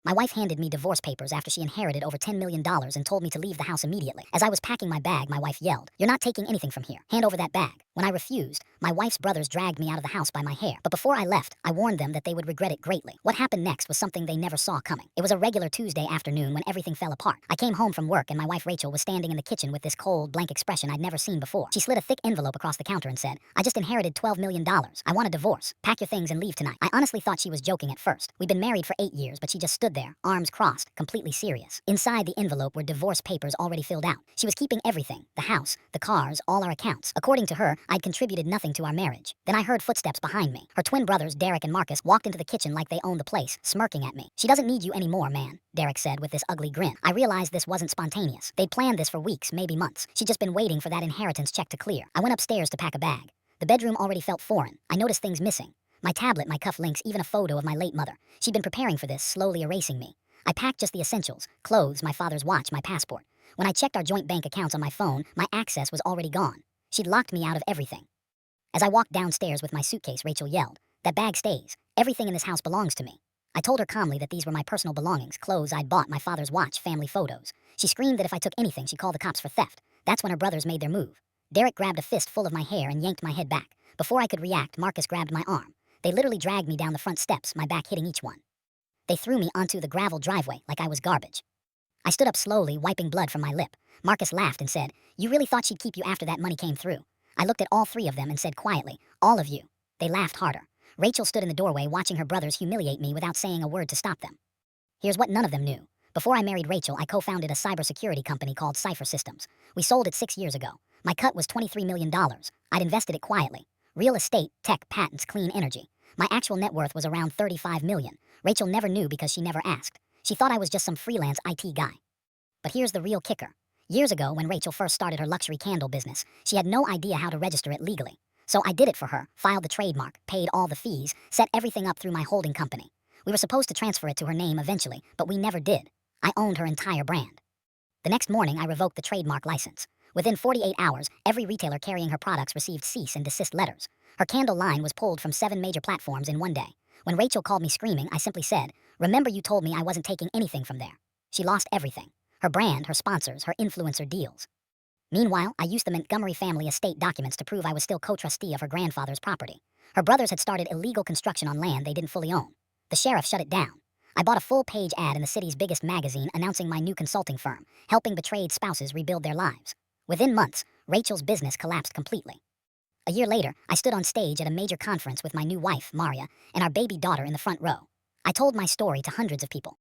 My wife handed me divorce papers after she inherited over $10 million and told me to leave the house immediately. As I was packing my bag, my wife yelled, "You're not taking anything from here. Hand over that bag." When I refused, my wife's brothers dragged me out of the house by my hair. But before I left, I warned them that they would regret it greatly. What happened next was something they never saw coming. It was a regular Tuesday afternoon when everything fell apart. I came home from work and my wife Rachel was standing in the kitchen with this cold, blank expression I'd never seen before. She slid a thick envelope across the counter and said, "I just inherited $12 million. I want a divorce. Pack your things and leave tonight." I honestly thought she was joking at first. We'd been married for 8 years, but she just stood there, arms crossed, completely serious. Inside the envelope were divorce papers already filled out. She was keeping everything, the house, the cars, all our accounts. According to her, I'd contributed nothing to our marriage. Then I heard footsteps behind me. Her twin brothers, Derek and Marcus, walked into the kitchen like they owned the place, smirking at me. "She doesn't need you anymore, man," Derek said with this ugly grin. I realized this wasn't spontaneous. They'd planned this for weeks, maybe months. She'd just been waiting for that inheritance check to clear. I went upstairs to pack a bag. The bedroom already felt foreign. I noticed things missing. My tablet, my cufflinks, even a photo of my late mother. She'd been preparing for this, slowly erasing me. I packed just the essentials: clothes, my father's watch, my passport. When I checked our joint bank accounts on my phone, my access was already gone. She'd locked me out of everything. As I walked downstairs with my suitcase, Rachel yelled, "That bag stays. Everything in this house belongs to me." I told her calmly that these were my personal belongings, clothes I'd bought, my father's watch, family photos. She screamed that if I took anything, she'd call the cops for theft. That's when her brothers made their move. Derek grabbed a fist full of my hair and yanked my head back. Before I could react, Marcus grabbed my arm. They literally dragged me down the front steps, my back hitting each one. They threw me onto the gravel driveway like I was garbage. I stood up slowly, wiping blood from my lip. Marcus laughed and said, "You really thought she'd keep you after that money came through?" I looked at all three of them and said quietly, "All of you." They laughed harder. Rachel stood in the doorway watching her brothers humiliate me without saying a word to stop them. Here's what none of them knew. Before I married Rachel, I co-founded a cybersecurity company called Cypher Systems. We sold it 6 years ago. My cut was $23 million. I'd invested it quietly. Real estate, tech, patents, clean energy. My actual net worth was around $35 million. Rachel never knew because she never asked. She thought I was just some freelance IT guy. But here's the real kicker. Years ago, when Rachel first started her luxury candle business, she had no idea how to register it legally. So I did it for her, filed the trademark, paid all the fees, set everything up through my holding company. We were supposed to transfer it to her name eventually, but we never did. I owned her entire brand. The next morning, I revoked the trademark license. Within 48 hours, every retailer carrying her products received cease and desist letters. Her candle line was pulled from 7 major platforms in one day. When Rachel called me screaming, I simply said, "Remember you told me I wasn't taking anything from there." She lost everything. Her brand, her sponsors, her influencer deals. Meanwhile, I used the Montgomery family estate documents to prove I was still co-trustee of her grandfather's property. Her brothers had started illegal construction on land they didn't fully own. The sheriff shut it down. I bought a full-page ad in the city's biggest magazine announcing my new consulting firm, helping betrayed spouses rebuild their lives. Within months, Rachel's business collapsed completely. A year later, I stood on stage at a major conference with my new wife, Maria, and our baby daughter in the front row. I told my story to hundreds of people.